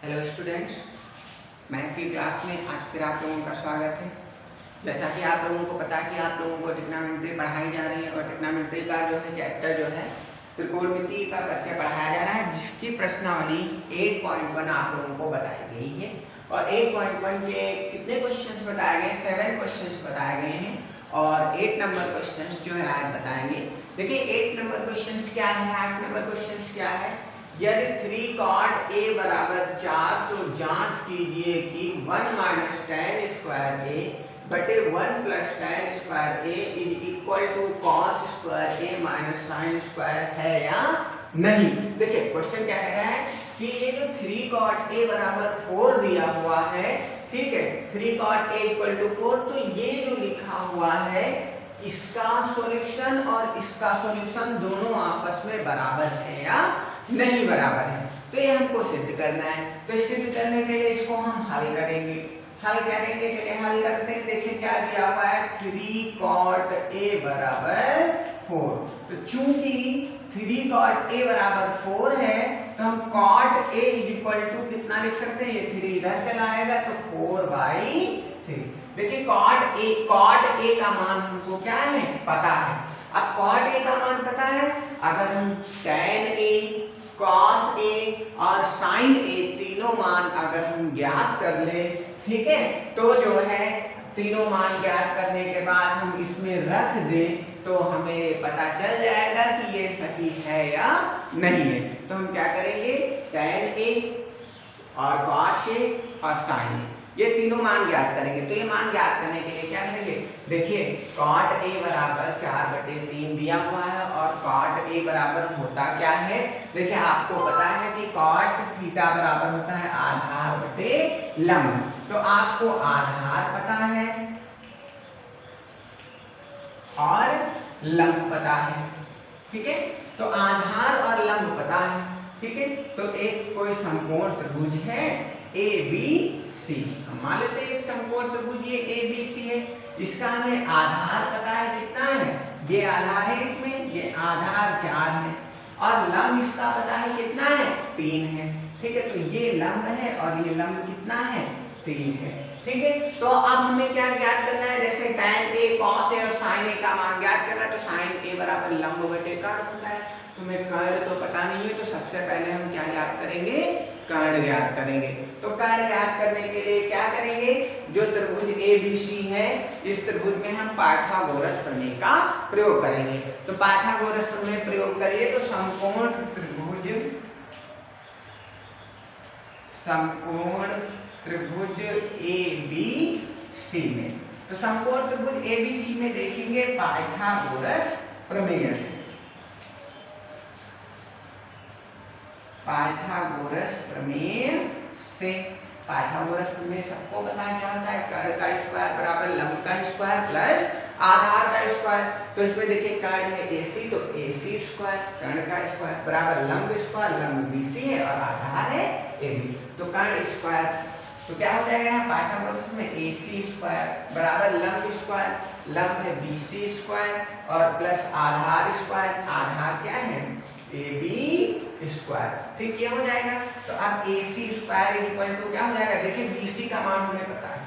Hello students, math की class में आज फिर आप लोगों का स्वागत है। जैसा कि आप लोगों को पता है कि आप लोगों को ट्रिग्नोमेट्री पढ़ाई जा रही है और ट्रिग्नोमेट्री का जो है चैप्टर जो है त्रिकोणमिति का परिचय पढ़ाया जा रहा है, जिसकी प्रश्नावली 8.1 आप लोगों को बताई गई है। और 8.1 के कितने क्वेश्चंस बताए गए? 7 क्वेश्चंस बताए गए हैं और 8 नंबर क्वेश्चंस जो है आज बताएंगे। देखिए 8 नंबर क्वेश्चंस क्या है, 8 नंबर क्वेश्चंस क्या है। यदि 3 cot a बराबर 4 तो जांच कीजिए कि 1 माइनस tan स्क्वायर a बटे 1 plus tan square a is equal to cos square a minus sin square है या नहीं। देखिए क्वेश्चन क्या कह रहा है कि ये जो 3 cot a बराबर 4 दिया हुआ है, ठीक है, 3 cot a इक्वल टू 4, तो ये जो लिखा हुआ है इसका सॉल्यूशन और इसका सॉल्यूशन दोनों आपस में बराबर है या नहीं बराबर है। तो ये हमको सिद्ध करना है। तो सिद्ध करने के लिए इसको हम हल करेंगे। चलिए हल करते हैं। देखिए क्या दिया हुआ है, 3 cot a बराबर 4। तो चूंकि 3 cot a बराबर 4 है तो हम cot a is equal to कितना लिख सकते हैं, ये 3 इधर चला आएगा तो 4/3। देखिए cot a का मान हमको क्या है, पता है। अब cot a का मान पता है, अगर हम tan a, cos a और sin a तीनों मान अगर हम ज्ञात कर ले, ठीक है, तो जो है तीनों मान ज्ञात करने के बाद हम इसमें रख दें तो हमें पता चल जाएगा कि ये सही है या नहीं है। तो हम क्या करेंगे, tan a और cos a और sin a ये तीनों मान ज्ञात करेंगे। तो ये मान ज्ञात करने के लिए क्या करेंगे, देखिए cot a बराबर 4/3 दिया हुआ है और cot a बराबर होता क्या है, देखिए आपको पता है कि cot थीटा बराबर होता है आधार बटे लंब। तो आपको आधार पता है और लंब पता है, ठीक है। तो आधार और लंब पता है, ठीक है। तो एक कोई समकोण त्रिभुज है ABC, हम मान लेते हैं एक समकोण त्रिभुज ये ABC है। इसका हमें आधार पता है कितना है, ये आधार है, इसमें ये आधार 4 है और लंब इसका पता है कितना है, 3 है, ठीक है। तो ये लंब है और ये लंब कितना है, 3 है, ठीक है। तो अब हमें क्या ज्ञात करना है, जैसे tan a, cos a और sin a का मान ज्ञात करना है। तो sin a बराबर लंब बटे कर्ण होता है। तुम्हें कर्ण तो पता नहीं है, तो सबसे पहले हम क्या ज्ञात करेंगे, कर्ण ज्ञात करेंगे। तो कर्ण ज्ञात करने के लिए क्या करेंगे, जो त्रिभुज ABC है इस त्रिभुज में हम पाइथागोरस प्रमेय का प्रयोग करेंगे। तो पाइथागोरस प्रमेय प्रयोग करिए तो समकोण त्रिभुज ABC में, तो समकोण त्रिभुज ABC में देखेंगे पाइथागोरस प्रमेय से। पाइथागोरस प्रमेय सबको पता है क्या होता है, कर्ण का स्क्वायर बराबर लंब का स्क्वायर प्लस आधार का स्क्वायर। तो इसमें देखिए कर्ण है AC, तो AC स्क्वायर, कर्ण का स्क्वायर बराबर लंब स्क्वायर, लंब BC है और आधार है AB। तो कर्ण स्क्वायर तो क्या हो जाएगा, पाइथागोरस में AC स्क्वायर बराबर लंब स्क्वायर, लंब है BC स्क्वायर और प्लस आधार स्क्वायर, आधार क्या है AB स्क्वायर, ठीक, ये हो जाएगा। तो अब AC स्क्वायर इक्वल टू क्या हो जाएगा, देखिए BC का मान हमें पता है,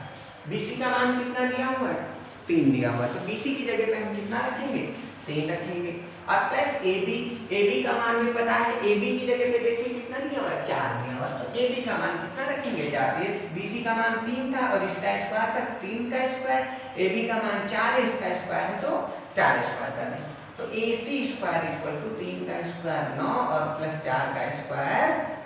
BC का मान कितना दिया हुआ है, 3 दिया हुआ है। तो BC की जगह पे हम कितना रखेंगे, 3 रखेंगे और प्लस AB का मान भी पता है, AB की जगह पे देखिए कितना दिया हुआ है, 4 दिया हुआ है। तो AB का मान कितना रखेंगे, 4। ये BC का मान 3 था और इसका स्क्वायर था 3 का स्क्वायर, AB का मान 4 है, इसका स्क्वायर है तो 4 स्क्वायर कर दें। तो AC स्क्वायर इक्वल टू 3 का स्क्वायर 9 और प्लस 4 का स्क्वायर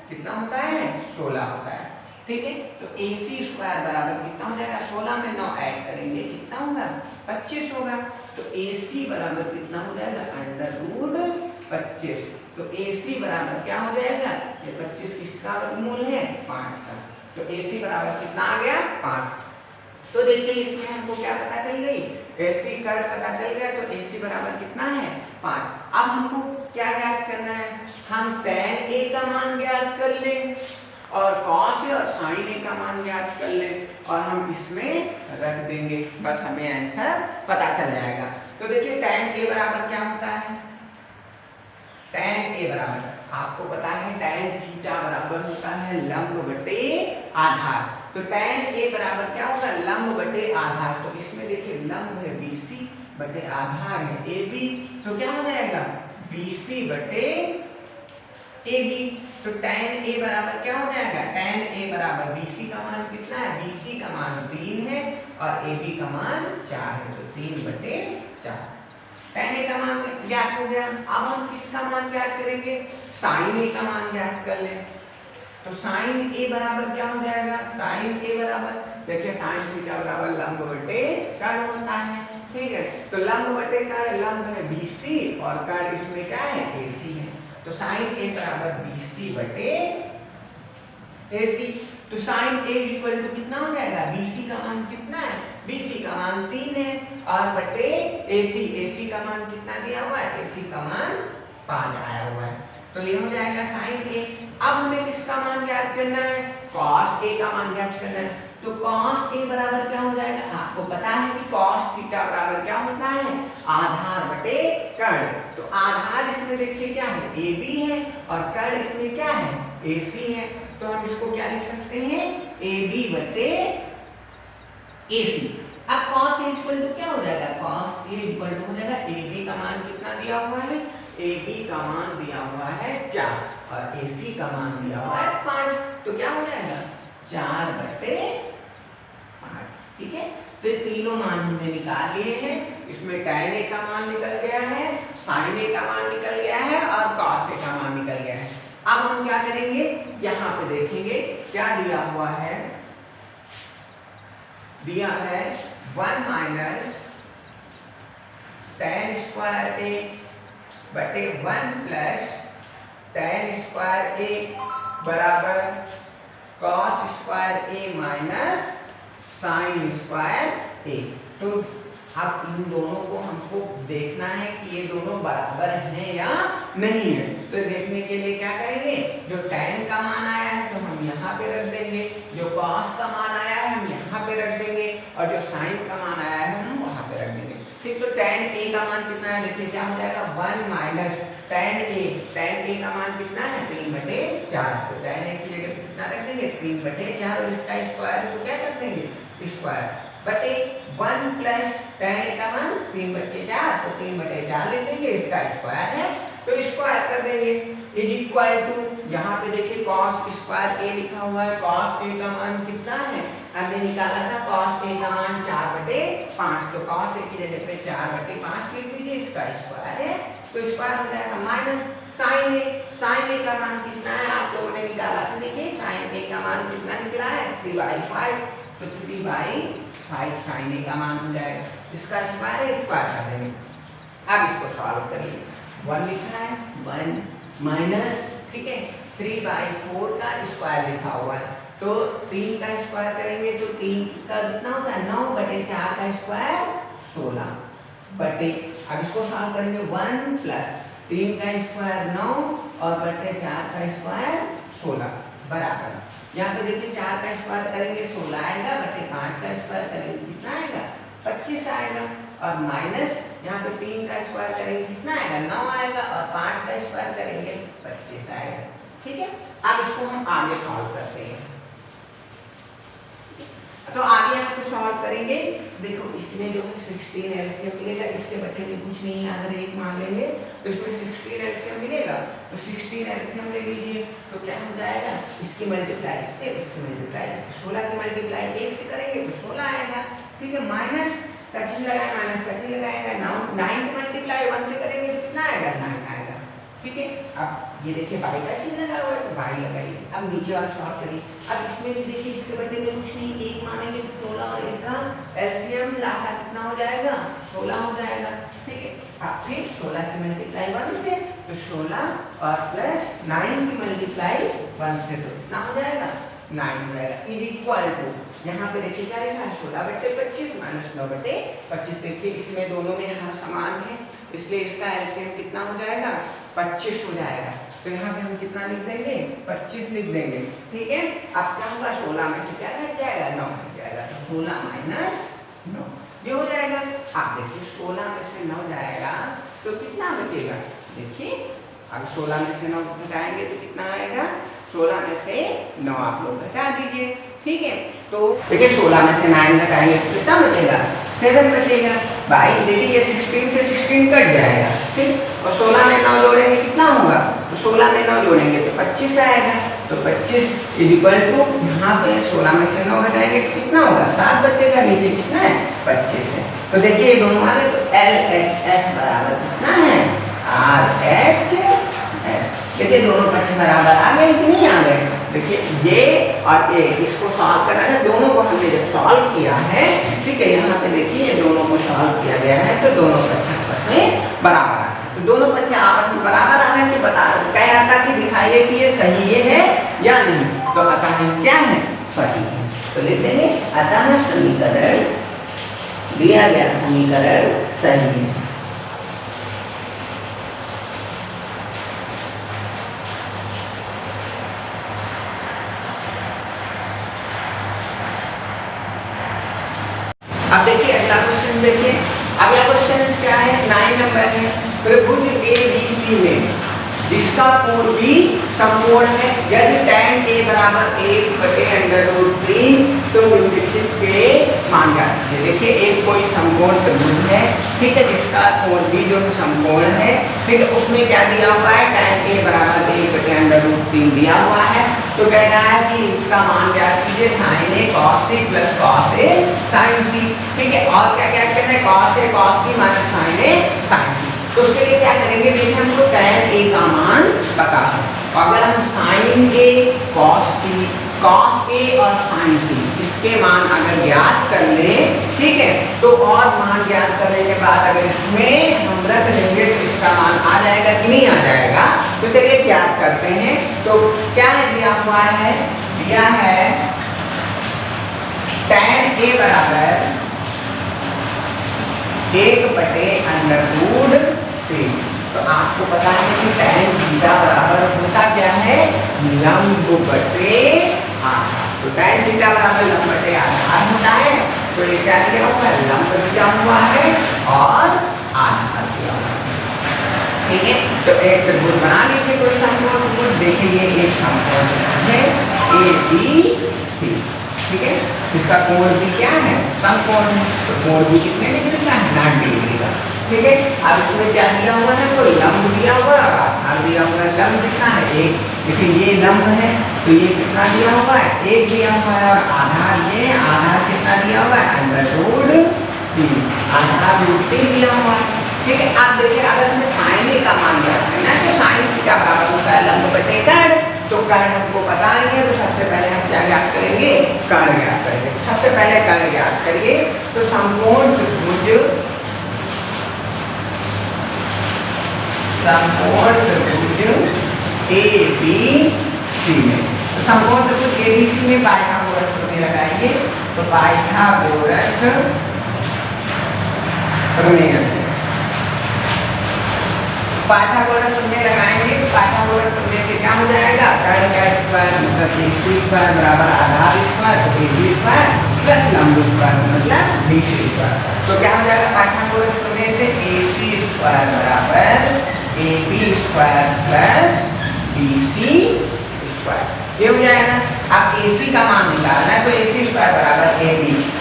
कितना होता है, 16 होता है, ठीक है। तो AC स्क्वायर बराबर कितना हो जाएगा, 16 में 9 ऐड करेंगे कितना होगा, 25 होगा। तो AC बराबर कितना हो जाएगा, √25। तो AC बराबर क्या हो जाएगा, ये 25 किसका वर्गमूल है, 5 का। तो AC बराबर कितना आ गया, 5। तो देखिए इसमें हमको क्या पता चल गई, AC कर्ण पता चल गया। तो AC बराबर कितना है, 5। अब हमको क्या ज्ञात करना है, हम tan a का मान ज्ञात कर लें और cos a और sin a का मान ज्ञात कर लें और हम इसमें रख देंगे, बस हमें आंसर पता चल जाएगा। तो देखिए tan a बराबर क्या होता है, tan a ए बराबर, आपको पता है tan थीटा बराबर होता है लंब बटे आधार, तो tan ए बराबर क्या होगा, लंब बटे आधार। तो इसमें देखिए लंब है BC बटे आधार है AB, तो क्या हो जाएगा BC बटे AB। तो tan A बराबर क्या हो जाएगा, tan A बराबर BC का मान कितना है, BC का मान 3 है और AB का मान 4 है, तो 3 बटे 4। tan A का मान ज्ञात हो गया। अब हम किसका मान ज्ञात करेंगे, sin A का मान ज्ञात कर लें। तो sin A बराबर क्या हो जाएगा, sin A बराबर देखिए sin थीटा बराबर लंब बटे कर्ण होता है, ठीक है। तो लंब बटे कर्ण, लंब है BC और कर्ण इसमें क्या है AC है, तो sin A बराबर BC बटे AC। तो sin A इक्वल टू कितना हो जाएगा, BC का मान कितना है, BC का मान 3 है और बटे AC का मान कितना दिया हुआ है, AC का मान 5 आया हुआ है, तो ये हो जाएगा sin A। अब हमें किसका मान ज्ञात करना है, cos A का मान ज्ञात करना है। तो cos A बराबर क्या हो जाएगा, आपको पता है कि cos थीटा बराबर क्या होता है, आधार बटे कर्ण। तो आधार इसमें देखिए क्या है AB है और कर्ण इसमें क्या है AC है, तो हम इसको क्या लिख सकते हैं AB बटे AC। अब cos A इक्वल टू क्या हो जाएगा, cos A इक्वल टू हो जाएगा AB का मान कितना दिया हुआ है, AB का मान दिया हुआ है 4 और AC का मान दिया हुआ है 5, तो क्या हो जाएगा 4 बटे 5, ठीक है। तो ये तीनों मान हमने निकाल लिए हैं, इसमें tan A का मान निकल गया है, sin A का मान निकल गया है और cos A का मान निकल गया है। अब हम क्या करेंगे, यहाँ पे देखेंगे क्या दिया हुआ है, दिया है 1 माइनस tan स्क्वायर A बटे 1 प्लस tan स्क्वायर A बराबर cos square A minus sin square A। तो अब इन दोनों को हमको देखना है कि ये दोनों बराबर हैं या नहीं है। तो देखने के लिए क्या करेंगे, जो tan का मान आया है तो हम यहाँ पे रख देंगे, जो cos का मान आया है हम यहाँ पे रख देंगे और जो sin का मान आया है हम वहाँ पे रख देंगे, ठीक। तो tan A का मान कितना है, देखिए क्या हो जाएगा 1 माइनस tan A का मान कितना है 3 बटे 4, तो tan A की जगह कितना रख देंगे 3 बटे 4 और इसका स्क्वायर तो क्या कर देंगे स्क्वायर बटे 1 प्लस tan A का मान 3 बटे 4, तो 3 बटे 4 लिख देंगे, इसका स्क्वायर है तो स्क्वायर कर देंगे इज इक्वल टू, यहाँ पे देखिए cos स्क्वायर A लिखा हुआ है, cos A का मान कितना है, हमने निकाला था cos A का मान 4 बटे 5, तो cos A की जगह पे 4 बटे 5 लिख दीजिए, इसका स्क्वायर है तो स्क्वायर हो जाएगा माइनस sin A का मान कितना है आप लोगों ने निकाला था, देखिए sin A का मान कितना निकला है 3/5, तो 3/5 sin A का मान हो जाएगा, इसका स्क्वायर है स्क्वायर कर देंगे। अब इसको सॉल्व करिए, 1 लिखा है 1 माइनस, ठीक है 3/4 का स्क्वायर लिखा हुआ है, तो 3 का स्क्वायर करेंगे तो 3 का कितना होता है 9 बटे 4 का स्क्वायर 16 बटे, अब इसको सॉल्व करेंगे 1 प्लस 3 का स्क्वायर 9 और बटे 4 का स्क्वायर 16 बराबर, यहाँ पे देखिए 4 का स्क्वायर करेंगे 16 आएगा बटे 5 का स्क्वायर करेंगे कितना आएगा 25 आएगा और माइनस यहाँ पे 3 का स्क्वायर करेंगे कितना आएगा 9 आएगा और 5 का स्क्वायर करेंगे 25 आएगा, ठीक है। अब इसको हम आगे सॉल्व करते हैं, तो आगे यहाँ पे सॉल्व करेंगे, देखो इसमें जो है 16 एलसीएम मिलेगा, इसके बच्चे में कुछ नहीं है, अगर 1 मान लेंगे तो इसमें 16 एलसीएम मिलेगा, तो 16 एलसीएम ले लीजिए, तो क्या हो जाएगा इसकी मल्टीप्लाई इससे, इसकी मल्टीप्लाई इससे, 16 की मल्टीप्लाई 1 से करेंगे तो 16 आएगा, ठीक है। माइनस का चिन्ह लगाएगा, माइनस का चिन्ह लगाएगा, 9 की मल्टीप्लाई 1 से करेंगे तो कितना आएगा 9 आएगा, ठीक है। अब ये देखिए बाई का चिन्ह लगा हुआ है तो बाई लगाइए, अब नीचे वाला सॉल्व करिए, अब इसमें भी देखिए इसके बदले में कुछ नहीं, 1 मानेंगे तो 16 और 1 का एलसीएम लासा कितना हो जाएगा 16 हो जाएगा, ठीक है। अब फिर 16 की मल्टीप्लाई 1 से तो 16 और प्लस 9 की मल्टीप्लाई 1 से तो कितना हो जाएगा 9 हो जाएगा इज इक्वल टू, यहाँ पे देखिए क्या लिखा है 16 बटे 25 माइनस 9 बटे 25, देखिए इसमें दोनों में यहाँ समान है इसलिए इसका एलसीएम कितना हो जाएगा 25 हो जाएगा, तो यहाँ पे हम कितना लिख देंगे 25 लिख देंगे, ठीक है। अब क्या होगा 16 में से क्या घट जाएगा 9 घट जाएगा, तो 16 माइनस 9 ये हो जाएगा। आप देखिए 16 में से 9 जाएगा तो कितना बचेगा, देखिए अगर 16 में से 9 घटाएंगे तो कितना आएगा, 16 में से 9 आप लोग घटा दीजिए, ठीक है। तो देखिए 16 में से 9 घटाएंगे तो कितना बचेगा, 7 बचेगा। भाई देखिए ये 16 से 16 कट जाएगा, ठीक, और 16 में 9 जोड़ेंगे कितना होगा, तो 16 में 9 जोड़ेंगे तो 25 आएगा। तो 25 इक्वल टू यहाँ पे 16 में से 9 घटाएंगे तो कितना होगा, 7 बचेगा, नीचे कितना है 25 है। तो देखिए ये दोनों आ गए, तो LHS बराबर कितना है, RHS। देखिए दोनों पक्ष बराबर आ गए कि नहीं आ गए। देखिए ये और ये इसको सॉल्व करना है, दोनों को हमने जब सॉल्व किया है, ठीक है, यहाँ पे देखिए ये दोनों को सॉल्व किया गया है तो दोनों पक्ष आपस में बराबर आ गए। तो दोनों पक्ष आपस में बराबर आ गए, बता कह रहा था कि दिखाइए कि ये सही है या नहीं, तो अतः क्या है, सही है। तो लिख देंगे अतः समीकरण, दिया गया समीकरण सही है। अब देखिए अगला क्वेश्चन, देखिए अगला क्वेश्चन क्या है, 9 नंबर है। त्रिभुज ABC में जिसका कोण भी समकोण है, यदि tan A बराबर 1/√3 तो निम्नलिखित के मान ज्ञात कीजिए। देखिए एक कोई समकोण त्रिभुज है, ठीक है, जिसका कोण भी जो समकोण है, ठीक है, उसमें क्या दिया हुआ है, tan A बराबर 1/√3 दिया हुआ है। तो कह रहा है कि इसका मान ज्ञात कीजिए sin A cos C plus cos A sin C, ठीक है, और क्या क्या कहते हैं, cos A cos C minus sin A sin C। तो उसके लिए क्या करेंगे, देखिए हमको tan A का मान पता है, अगर हम sin A cos C cos A और sin C इसके मान अगर ज्ञात कर लें, ठीक है, तो और मान ज्ञात करने के बाद अगर इसमें हम रख लेंगे तो इसका मान आ जाएगा कि नहीं आ जाएगा। तो चलिए ज्ञात करते हैं। तो क्या दिया हुआ है, दिया है tan A बराबर 1/√3। तो आपको पता है कि tan थीटा बराबर होता क्या है, लंब बटे आधार। तो tan थीटा बराबर लंब बटे आधार होता है। तो ये क्या दिया हुआ है, लंब दिया हुआ है और आधार दिया हुआ है, ठीक है। तो एक त्रिभुज बना लीजिए, कोई समकोण त्रिभुज, देखिए ये एक समकोण है ABC, ठीक है, इसका कोण भी क्या है, समकोण है। तो कोण भी कितने डिग्री का है, 90 डिग्री का, ठीक है। अब इसमें क्या दिया हुआ है, कोई लंब दिया हुआ है, आधार दिया हुआ है। लंब कितना है, 1, लेकिन ये लंब है तो ये कितना दिया हुआ है, 1 दिया हुआ है, और आधार ये आधार कितना दिया हुआ है, √3, आधार √3 दिया हुआ है, ठीक है। आप देखिए अगर हमें sin A का मान ज्ञात करना है तो sin थीटा बराबर होता है लंब बटे कर्ण। तो कर्ण हमको पता नहीं है, तो सबसे पहले हम क्या ज्ञात करेंगे, कर्ण ज्ञात करेंगे। सबसे पहले कर्ण ज्ञात करिए। तो समकोण त्रिभुज ABC में, तो समकोण त्रिभुज ABC में पाइथागोरस प्रमेय लगाइए। तो पाइथागोरस प्रमेय से पाइथागोरस प्रमेय लगाएंगे तो पाइथागोरस प्रमेय से क्या हो जाएगा, कर्ण का स्क्वायर मतलब AC स्क्वायर बराबर आधार स्क्वायर, तो AB स्क्वायर प्लस लंब स्क्वायर मतलब BC स्क्वायर। तो क्या हो जाएगा, पाइथागोरस प्रमेय से AC स्क्वायर बराबर AB square plus BC square, ये हो जाएगा। अब AC का मान निकालना है, तो AC स्क्वायर बराबर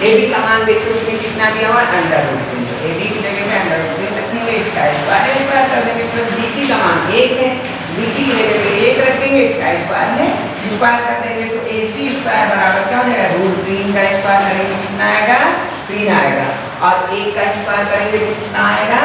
AB का मान देखिए उसमें कितना दिया हुआ है, √3। तो AB की जगह में √3 रखेंगे, इसका स्क्वायर कर देंगे, प्लस BC का मान 1 है, BC की जगह में 1 रखेंगे, इसका स्क्वायर है, स्क्वायर कर देंगे तो AC स्क्वायर बराबर क्या हो जाएगा, √3 का स्क्वायर करेंगे कितना आएगा, 3 आएगा, और 1 का स्क्वायर करेंगे तो कितना आएगा,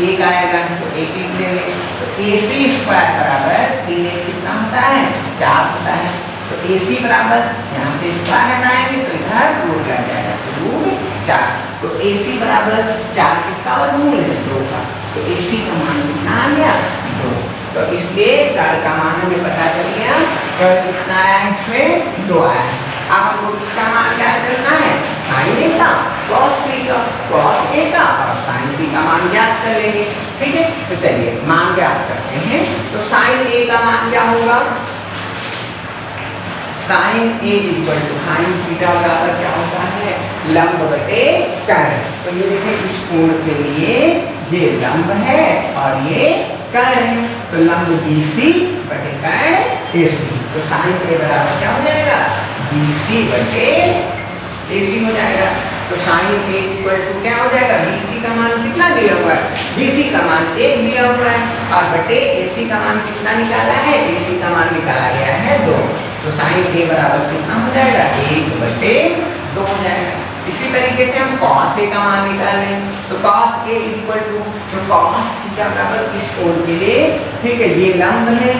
1 आएगा, तो 1 लिख देंगे। तो AC स्क्वायर बराबर 3 कितना होता है, 4 होता है। तो AC बराबर यहाँ से स्क्वायर हटाएंगे तो इधर रूट लग जाएगा, तो √4। तो AC बराबर 4 किसका वर्गमूल है, 2 का। तो AC का मान कितना आ गया, 2। तो इसलिए कर्ण का मान हमें पता चल गया, कर्ण कितना आया है, इसमें 2 आया है। अब हमको किसका मान क्या करना है, sin A का, cos C का, cos A का और sin C का मान ज्ञात कर लेंगे, ठीक है। तो चलिए मान ज्ञात करते हैं। तो sin A का मान क्या होगा, sin A equal to sin theta बराबर क्या होता है, लंब बटे कर्ण। तो ये देखिए इस कोण के लिए ये लंब है और ये कर्ण है, तो लंब BC बटे कर्ण AC। तो साइन के बराबर क्या हो जाएगा, BC बटे AC हो जाएगा। तो साइन A इक्वल टू क्या हो जाएगा, BC का मान कितना दिया हुआ है, BC का मान 1 दिया हुआ है, और बटे AC का मान कितना निकाला है, AC का मान निकाला गया है 2। तो साइन A बराबर कितना हो जाएगा, 1 बटे 2 हो जाएगा। इसी तरीके से हम cos A का मान निकालें, तो cos A इक्वल टू, तो cos थीटा बराबर इस कोण के लिए, ठीक है, ये लंब है,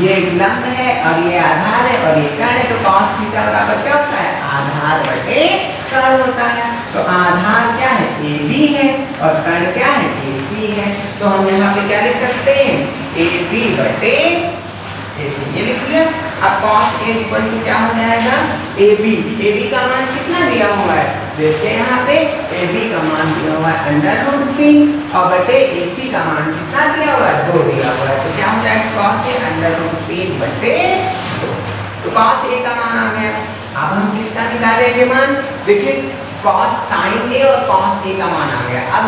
ये लंब है और ये आधार है और ये कर्ण है, तो cos थीटा बराबर क्या होता है, आधार बटे कर्ण होता है। तो आधार क्या है, AB है और कर्ण क्या है, AC है। तो हम यहाँ पे क्या लिख सकते हैं, AB बटे AC, ये लिख लिया। अब cos A इक्वल टू क्या हो जाएगा, AB का मान कितना दिया हुआ है, देखिए यहाँ पे AB का मान दिया हुआ है √3 और बटे AC का मान कितना दिया हुआ है, 2 दिया हुआ है। तो क्या हो जाएगा, cos A √3 बटे 2। तो cos A का मान आ गया। अब हम किसका निकालेंगे मान, देखिए cos sin A और cos A का मान आ गया। अब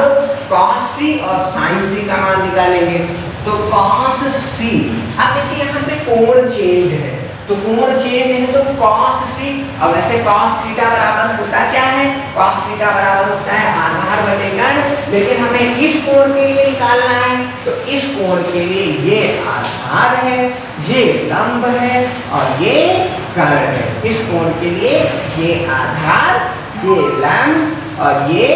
cos C और sin C का मान निकालेंगे, तो cos C, अब देखिए यहाँ पे कोण चेंज है, तो कोण चेंज है तो cos C, अब ऐसे cos थीटा बराबर होता क्या है, cos थीटा बराबर होता है आधार बटे कर्ण, लेकिन हमें इस कोण के लिए निकालना है, तो इस कोण के लिए ये आधार है, ये लंब है और ये कर्ण है। इस कोण के लिए ये आधार, ये लंब और ये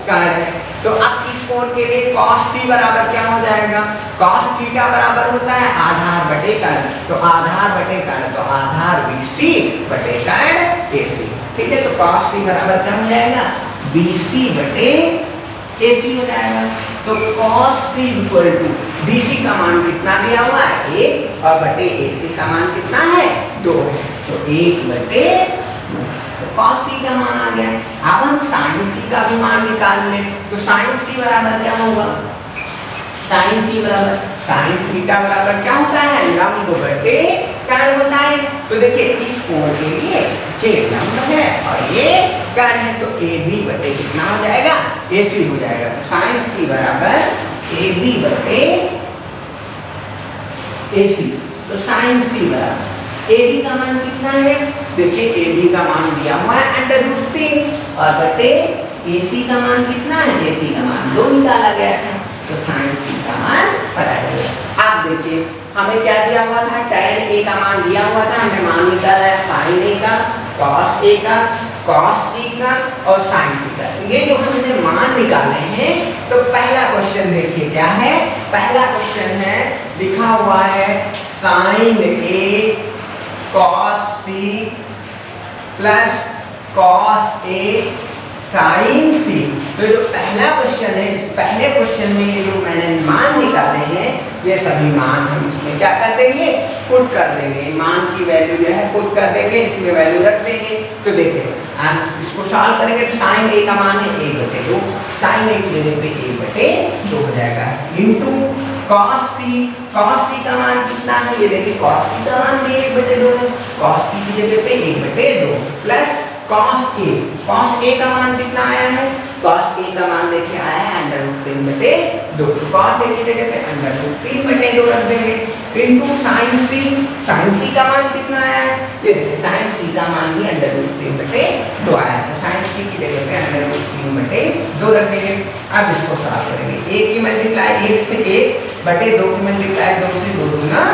कर्ण है। तो अब इस कोण के लिए cos थी बराबर क्या हो जाएगा, cos थीटा बराबर होता है आधार बटे कर्ण, तो आधार बटे कर्ण, तो आधार BC बटे कर्ण AC, ठीक है। तो cos C बराबर क्या हो जाएगा, BC बटे AC हो जाएगा। तो cos C equal to BC का मान कितना दिया हुआ है, 1 और बटे AC का मान कितना है, 2 है, तो 1 बटे, तो cos C का मान आ गया। अब हम sin C का भी मान निकाल लें, तो sin C बराबर क्या होगा, sin C बराबर sin थीटा बराबर क्या होता है, लंब बटे कर्ण होता है। तो देखिए इस कोण के लिए ये लंब है और ये कर्ण है, तो AB बटे कितना हो जाएगा, AC हो जाएगा। तो sin C बराबर AB बटे AC। तो sin C बराबर AB का मान कितना है, देखिए AB का मान दिया हुआ है √3 और बटे AC का मान कितना है, AC का मान 2 निकाला गया है, तो sin C का मान पता चलेगा। आप देखिए हमें क्या दिया हुआ था, tan A का मान दिया हुआ था, हमने मान निकाला है sin A का, cos A का, cos C का और sin C का। ये जो हमने मान निकाले हैं, तो पहला क्वेश्चन देखिए क्या है, पहला क्वेश्चन है लिखा हुआ है sin A cos C plus cos A sin C। तो जो पहला क्वेश्चन है, इस पहले क्वेश्चन में ये जो मैंने मान निकाले हैं, ये सभी मान हम इसमें क्या कर देंगे, पुट कर देंगे, मान की वैल्यू जो है पुट कर देंगे, इसमें वैल्यू रख देंगे। तो देखिए आज इसको सॉल्व करेंगे, तो sin A का मान है 1 बटे 2, sin A की जगह पे 1 बटे 2 हो जाएगा, इंटू cos C का मान कितना है, ये देखिए cos C का मान भी 1 बटे 2 है, cos C की जगह पे 1 बटे 2 प्लस cos A का मान कितना आया है, cos A का मान देखिए आया है √3 बटे 2, तो cos A की जगह पे √3 बटे 2 रख देंगे, इंटू sin C का मान कितना आया है, ये देखिए sin C का मान भी √3 बटे 2 आया है, तो sin C की जगह पे √3 बटे 2 रख देंगे। अब इसको सॉल्व करेंगे, 1 की मल्टीप्लाई 1 से 1 बटे 2 की मल्टीप्लाई 2 से 2 दूना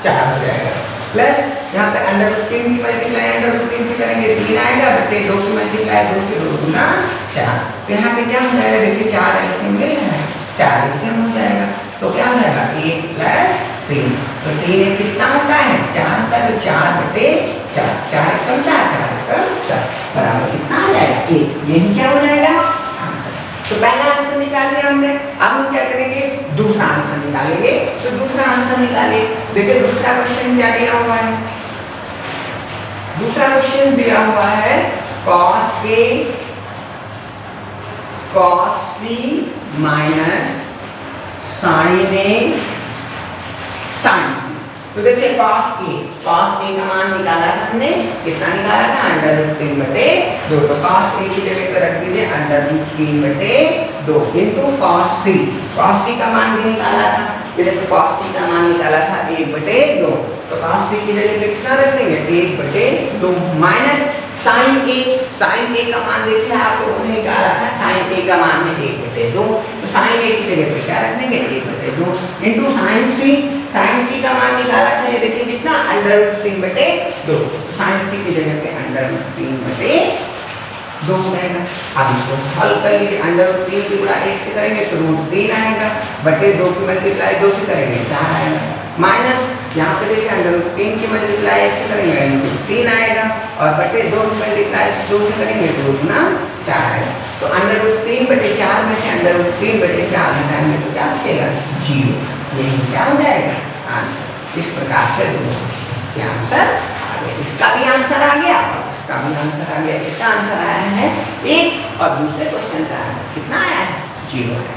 4 हो जाएगा, प्लस यहाँ पे √3 की मल्टीप्लाई √3 से करेंगे 3 आएगा, बटे 2 की मल्टीप्लाई 2 से 2 दूना 4। तो यहाँ पे क्या हो जाएगा, देखिए 4 एलसीएम ले लेना है, 4 एलसीएम हो जाएगा, तो क्या हो जाएगा 1 प्लस 3, तो 3 कितना होता है 4 होता है, तो 4 बटे 4, 4 एकम 4, 4 एकम 4 बराबर कितना आ जाएगा 1, यही क्या हो जाएगा आंसर। तो पहला आंसर निकाल लिया हमने, अब हम क्या करेंगे, दूसरा आंसर निकालेंगे। तो दूसरा आंसर निकालिए, देखिए दूसरा क्वेश्चन क्या दिया हुआ है, दूसरा क्वेश्चन दिया हुआ है cos A cos C minus sin A sin C। तो देखिए cos A का मान निकाला था हमने, कितना निकाला था √3 बटे 2, तो cos A की जगह पर रख दीजिए √3 बटे 2 इंटू cos C का मान भी निकाला था, ये देखो cos t का मान निकाला था 1/2, तो cos t की जगह पे कितना रख देंगे 1/2 माइनस sin a का मान देखिए आप लोगों ने निकाला था sin a का मान है 1/2, तो sin a की जगह पे क्या रख देंगे 1/2 इनटू sin c का मान निकाला था ये देखिए कितना √3/2, तो sin c की जगह पे √3/2 हो जाएगा। अब इसको हल कर लीजिए, √3 की गुणा 1 से करेंगे तो √3 आएगा, बटे 2 की मल्टीप्लाई 2 से करेंगे 4 आएगा, माइनस यहाँ पे देखिए √3 की मल्टीप्लाई 1 से करेंगे √3 आएगा, और बटे 2 की मल्टीप्लाई 2 से करेंगे 2 गुना 4 आएगा। तो √3/4 में से √3/4 घटाएंगे तो क्या बचेगा 0, यही क्या हो जाएगा आंसर। इस प्रकार से इसके आंसर आ गया, इसका भी आंसर आ गया और इसका भी आंसर आ गया। इसका आंसर आया है 1 और दूसरे क्वेश्चन का आंसर कितना आया है 0 आया।